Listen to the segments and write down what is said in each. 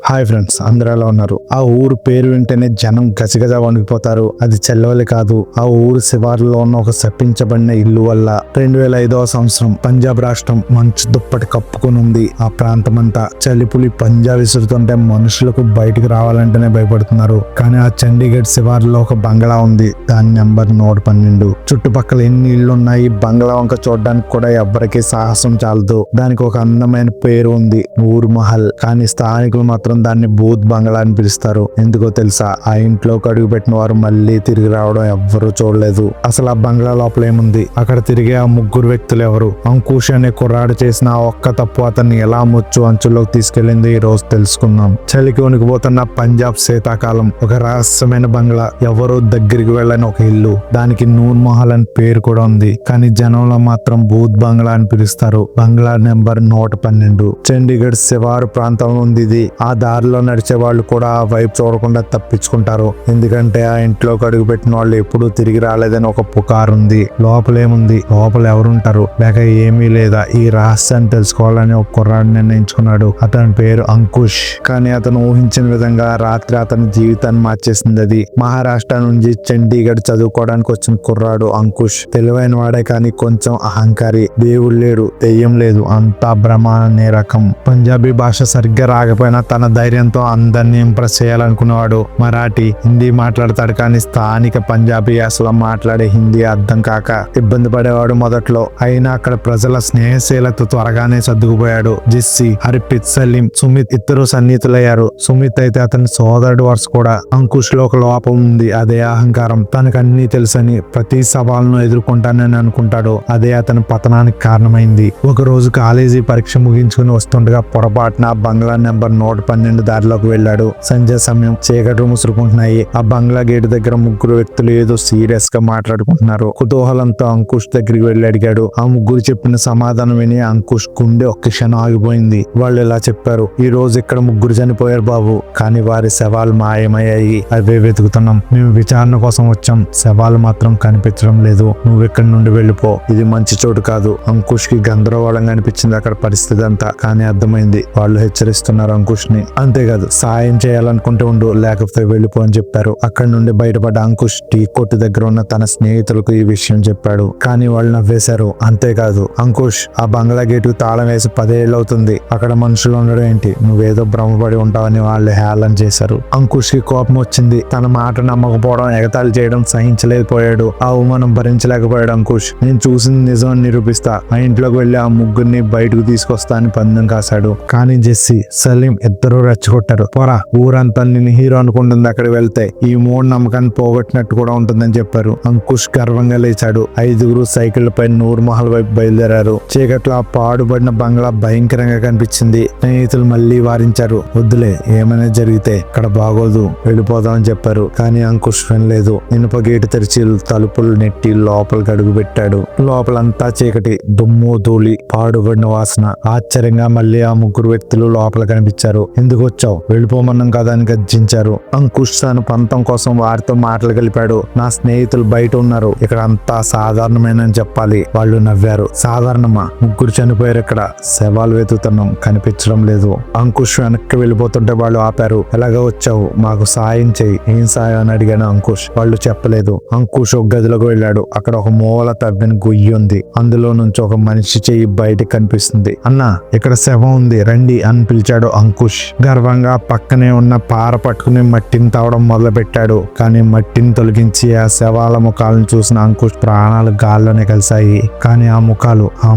Hi friends, అందరూ ఎలా ఉన్నారు? ఆ ఊరు పేరు వింటేనే జనం గజగజ వణికిపోతారు. అది చెల్లవలి కాదు, ఆ ఊరు శివారులో ఉన్న ఒక శపించబడిన ఇల్లు వల్ల 2005వ సంవత్సరం పంజాబ్ రాష్ట్రం మంచు దుప్పటి కప్పుకుని ఉంది. ఆ ప్రాంతమంతా చలిపులి పంజా విసురుతుంటే మనుషులకు బయటికి రావాలంటేనే భయపడుతున్నారు. కానీ ఆ చండీగఢ్ శివారులో ఒక బంగ్లా ఉంది. దాని నెంబర్ 112. చుట్టుపక్కల ఎన్ని ఇళ్లు ఉన్నాయి, బంగ్లా వంక చూడడానికి కూడా ఎవ్వరికీ సాహసం చాలదు. దానికి ఒక అందమైన పేరు ఉంది, నూర్ మహల్. కానీ స్థానికులు మాత్రం దాన్ని భూత్ బంగ్లా అని పిలుస్తారు. ఎందుకో తెలుసా? ఆ ఇంట్లోకి అడుగు పెట్టిన వారు మళ్ళీ తిరిగి రావడం ఎవ్వరూ చూడలేదు. అసలు ఆ బంగ్లా లోపల ఏముంది? అక్కడ తిరిగే ఆ ముగ్గురు వ్యక్తులు ఎవరు? అంకుష్ అనే కుర్రాడు చేసిన ఆ ఒక్క తప్పు అతన్ని ఎలా ముచ్చు అంచుల్లోకి తీసుకెళ్లింది ఈ రోజు తెలుసుకుందాం. చలికి వణికిపోతున్న పంజాబ్ శీతాకాలం, ఒక రహస్యమైన బంగ్లా, ఎవరో దగ్గరికి వెళ్ళని ఒక ఇల్లు, దానికి నూర్ మహల్ అని పేరు కూడా ఉంది. కానీ జనంలో మాత్రం భూత్ బంగ్లా అని పిలుస్తారు. బంగ్లా నెంబర్ 112. చండీగఢ్ శివారు ప్రాంతంలో ఉంది ఇది. ఆ దారిలో నడిచే వాళ్ళు కూడా ఆ వైపు చూడకుండా తప్పించుకుంటారు. ఎందుకంటే ఆ ఇంట్లోకి అడుగు పెట్టిన వాళ్ళు ఎప్పుడూ తిరిగి రాలేదని ఒక పుకారు ఉంది. లోపలేముంది? లోపల ఎవరుంటారు? లేక ఏమీ లేదా? ఈ రహస్యాన్ని తెలుసుకోవాలని ఒక కుర్రాడు నిర్ణయించుకున్నాడు. అతని పేరు అంకుష్. కానీ అతను ఊహించిన విధంగా రాత్రి అతని జీవితాన్ని మార్చేసింది అది. మహారాష్ట్ర నుంచి చండీగఢ్ చదువుకోవడానికి వచ్చిన కుర్రాడు అంకుష్ తెలివైన వాడే, కానీ కొంచెం అహంకారి. దేవుడు లేడు, దెయ్యం లేదు, అంతా భ్రమ అనే రకం. పంజాబీ భాష సరిగ్గా రాకపోయినా తన ధైర్యంతో అందరినీ ఇంప్రెస్ చేయాలనుకునేవాడు. మరాఠీ, హిందీ మాట్లాడతాడు, కానీ స్థానిక పంజాబీ యాసలో మాట్లాడే హిందీ అర్థం కాక ఇబ్బంది పడేవాడు మొదట్లో. అయినా అక్కడ ప్రజల స్నేహశీలతో త్వరగానే సర్దుకుపోయాడు. జిస్సి, హర్ప్రీత్, సలీం, సుమిత్ ఇద్దరు సన్నిహితులయ్యారు. సుమిత్ అయితే అతని సోదరుడు వరుస కూడా. అంకుష్ లో ఒక లోపం ఉంది, అదే అహంకారం. తనకు అన్ని తెలుసని, ప్రతి సవాళ్ళను ఎదుర్కొంటానని అనుకుంటాడు. అదే అతని పతనానికి కారణమైంది. ఒక రోజు కాలేజీ పరీక్ష ముగించుకుని వస్తుండగా పొరపాటున బంగ్లా నెంబర్ 112 దారిలోకి వెళ్ళాడు. సంధ్య సమయం, చీకట్లు ముసురుకుంటున్నాయి. ఆ బంగ్లా గేటు దగ్గర ముగ్గురు వ్యక్తులు ఏదో సీరియస్ గా మాట్లాడుకుంటున్నారు. కుతూహలంతో అంకుష్ దగ్గరికి వెళ్లి అడిగాడు. ఆ ముగ్గురు చెప్పిన సమాధానం విని అంకుష్ గుండె ఒక్క క్షణం ఆగిపోయింది. వాళ్ళు ఇలా చెప్పారు: ఈ రోజు ఇక్కడ ముగ్గురు చనిపోయారు బాబు, కానీ వారి శవాలు మాయమయ్యాయి. అవే వెతుకుతున్నాం. మేము విచారణ కోసం వచ్చాం, శవాలు మాత్రం కనిపించడం లేదు. నువ్వు ఇక్కడి నుండి వెళ్ళిపో, ఇది మంచి చోటు కాదు. అంకుష్ కి గందరగోళంగా అనిపించింది అక్కడ పరిస్థితి అంతా. కానీ అర్థమైంది, వాళ్ళు హెచ్చరిస్తున్నారు అంకుష్ ని. అంతేకాదు, సాయం చేయాలనుకుంటే ఉండు, లేకపోతే వెళ్ళిపో అని చెప్పారు. అక్కడి నుండి బయటపడ్డ అంకుష్ టీ కొట్టు దగ్గర ఉన్న తన స్నేహితులకు ఈ విషయం చెప్పాడు. కానీ వాళ్ళు నవ్వేశారు. అంతేకాదు, అంకుష్, ఆ బంగ్లా గేటు తాళం వేసి 10 ఏళ్ళు అవుతుంది, అక్కడ మనుషులు ఉండడం ఏంటి? నువ్వేదో భ్రమపడి ఉంటావని వాళ్ళు హేళన చేశారు. అంకుష్ కి కోపం వచ్చింది. తన మాట నమ్మకపోవడం, ఎగతాళి చేయడం సహించలేకపోయాడు. ఆ అవమానం భరించలేకపోయాడు అంకుష్. నేను చూసింది నిజం నిరూపిస్తా, ఆ ఇంట్లోకి వెళ్లి ఆ ముగ్గురిని బయటకు తీసుకొస్తా అని పందెం కాశాడు. కానీ జెస్సీ, సలీం ఇద్దరు రెచ్చగొట్టారు. పోరా, ఊరంతా నేను హీరో అనుకుంటుంది, అక్కడికి వెళ్తే ఈ మూడు నమ్మకాన్ని పోగొట్టినట్టు కూడా ఉంటుందని చెప్పారు. అంకుష్ గర్వంగా లేచాడు. 5గురు సైకిల్ పై నూర్ మహల్ వైపు బయలుదేరారు. చీకట్లో ఆ పాడుబడిన బంగ్లా భయంకరంగా కనిపించింది. స్నేహితులు మళ్లీ వారించారు. వద్దులే, ఏమైనా జరిగితే ఇక్కడ బాగోదు, వెళ్ళిపోదామని చెప్పారు. కానీ అంకుష్ వినలేదు. ఇనుప గేటు తెరిచి తలుపులు నెట్టి లోపలికి అడుగు పెట్టాడు. లోపలంతా చీకటి, దుమ్ము ధూళి, పాడుబడిన వాసన. ఆశ్చర్యంగా మళ్ళీ ఆ ముగ్గురు వ్యక్తులు లోపల కనిపించారు. ఎందుకు వచ్చావు? వెళ్ళిపోమన్నాం కదా అని గర్జించారు. అంకుష్ తన పంతం కోసం వారితో మాటలు కలిపాడు. నా స్నేహితులు బయట ఉన్నారు, ఇక్కడ అంతా సాధారణమేనని చెప్పాలి. వాళ్ళు నవ్వారు. సాధారణమా? ముగ్గురు చనిపోయారు, ఇక్కడ శవాలు వెతుకుతున్నాం, కనిపించడం లేదు. అంకుష్ వెనక్కి వెళ్ళిపోతుంటే వాళ్ళు ఆపారు. ఎలాగ వచ్చావు? మాకు సాయం చెయ్యి. ఏం సాయం అని అడిగాను అంకుష్. వాళ్ళు చెప్పలేదు. అంకుష్ ఒక గదిలోకి వెళ్ళాడు. అక్కడ ఒక మూల తవ్విన గొయ్యి ఉంది. అందులో నుంచి ఒక మనిషి చెయ్యి బయటికి కనిపిస్తుంది. అన్నా, ఇక్కడ శవం ఉంది, రండి అని పిలిచాడు అంకుష్. గర్వంగా పక్కనే ఉన్న పార పట్టుకుని మట్టిని తవ్వడం మొదలు పెట్టాడు. కానీ మట్టిని తొలగించి ఆ శవాల ముఖాలను చూసిన అంకుష్ ప్రాణాలు గాల్లోనే కలిశాయి. కానీ ఆ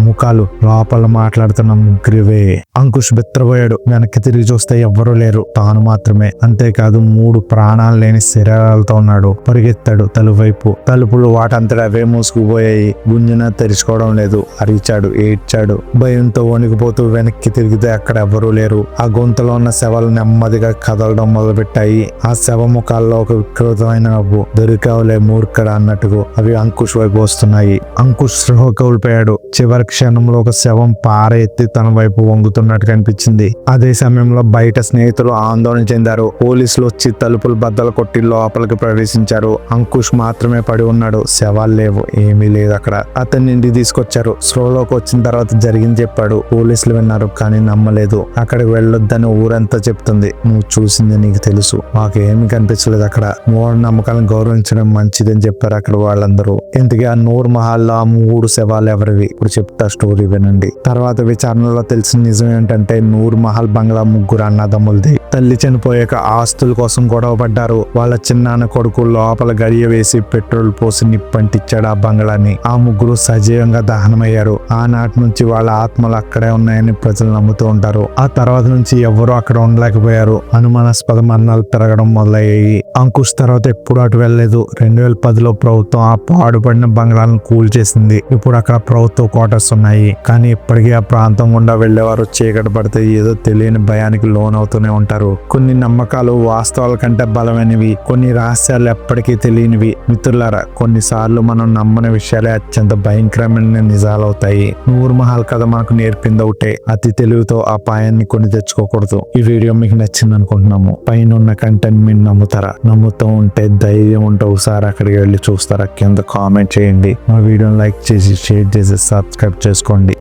ముఖాలు లోపల మాట్లాడుతున్న ముగ్గురివే. అంకుష్ బెత్తరపోయాడు. వెనక్కి తిరిగి చూస్తే ఎవ్వరూ లేరు, తాను మాత్రమే. అంతేకాదు, 3 ప్రాణాలు లేని శరీరాలతో ఉన్నాడు. పరిగెత్తాడు తలువైపు. తలుపులు వాటంతటా అవే మూసుకుపోయాయి. గుంజన తెరుచుకోవడం లేదు. అరిచాడు, ఏడ్చాడు. భయంతో వణికిపోతూ వెనక్కి తిరిగితే అక్కడ ఎవ్వరూ లేరు. ఆ గొంతులో ఉన్న శవాలు నెమ్మదిగా కదలడం మొదలుపెట్టాయి. ఆ శవ ముఖాల్లో ఒక వికృతమైన నవ్వు. దొరికావులే మూర్ఖడా అన్నట్టుగా అవి అంకుష్ వైపు వస్తున్నాయి. అంకుష్ స్పృహ కోల్పోయాడు. చివరి క్షణంలో ఒక శవం పార ఎత్తి తన వైపు వంగుతున్నట్టు కనిపించింది. అదే సమయంలో బయట స్నేహితులు ఆందోళన చెందారు. పోలీసులు వచ్చి తలుపులు బద్దలు కొట్టి లోపలికి ప్రవేశించారు. అంకుష్ మాత్రమే పడి ఉన్నాడు. శవాలు లేవు, ఏమీ లేదు అక్కడ. అతన్ని ఇంటికి తీసుకొచ్చారు. స్లోలోకి వచ్చిన తర్వాత జరిగింది చెప్పాడు. పోలీసులు విన్నారు, కానీ నమ్మలేదు. అక్కడికి వెళ్ళొద్దని ఊర ఊరంతా చెప్తుంది, నువ్వు చూసింది నీకు తెలుసు, మాకు ఏమి కనిపించలేదు అక్కడ, మూఢనమ్మకాలను గౌరవించడం మంచిదని చెప్పారు అక్కడ వాళ్ళందరూ. ఇంతకీ ఆ నూర్ మహల్ లో ఆ 3 శవాలు ఎవరివి? ఇప్పుడు చెప్తా, స్టోరీ వినండి. తర్వాత విచారణలో తెలిసిన నిజం ఏంటంటే నూర్ మహల్ బంగ్లా 3 అన్నదమ్ములది. తల్లి చనిపోయాక ఆస్తుల కోసం గొడవ పడ్డారు. వాళ్ళ చిన్నాన్న కొడుకు లోపల గడియ వేసి పెట్రోల్ పోసి నిప్పంటిచ్చాడు ఆ బంగ్లాని. ఆ 3 సజీవంగా దహనమయ్యారు. ఆనాటి నుంచి వాళ్ళ ఆత్మలు అక్కడే ఉన్నాయని ప్రజలు నమ్ముతూ ఉంటారు. ఆ తర్వాత నుంచి ఎవరు అక్కడ ఉండలేకపోయారు. అనుమానాస్పద మరణాలు పెరగడం మొదలయ్యాయి. అంకుష్ తర్వాత ఎప్పుడు అటు వెళ్ళలేదు. 2010లో ప్రభుత్వం ఆ పాడుపడిన బంగ్లాలను కూల్చేసింది. ఇప్పుడు అక్కడ ప్రభుత్వ క్వార్టర్స్ ఉన్నాయి. కానీ ఇప్పటికీ ఆ ప్రాంతం గుండా వెళ్లేవారు చీకటి పడితే ఏదో తెలియని భయానికి లోనవుతూనే ఉంటారు. కొన్ని నమ్మకాలు వాస్తవాల కంటే బలమైనవి, కొన్ని రహస్యాలు ఎప్పటికీ తెలియనివి. మిత్రులారా, కొన్నిసార్లు మనం నమ్మని విషయాలే అత్యంత భయంకరమైన నిజాలవుతాయి. నూర్ మహల్ కథ మనకు నేర్పింది ఒకటే, అతి తెలివితో అపాయాన్ని కొని తెచ్చుకోకూడదు. ఈ వీడియో మీకు నచ్చింది అనుకుంటున్నాము. పైన ఉన్న కంటెంట్ మీరు నమ్ముతారా? నమ్ముతూ ఉంటే, ధైర్యం ఉంటే ఒకసారి అక్కడికి వెళ్ళి చూస్తారా? కింద కామెంట్ చేయండి. మా వీడియోని లైక్ చేసి, షేర్ చేసి, సబ్స్క్రైబ్ చేసుకోండి.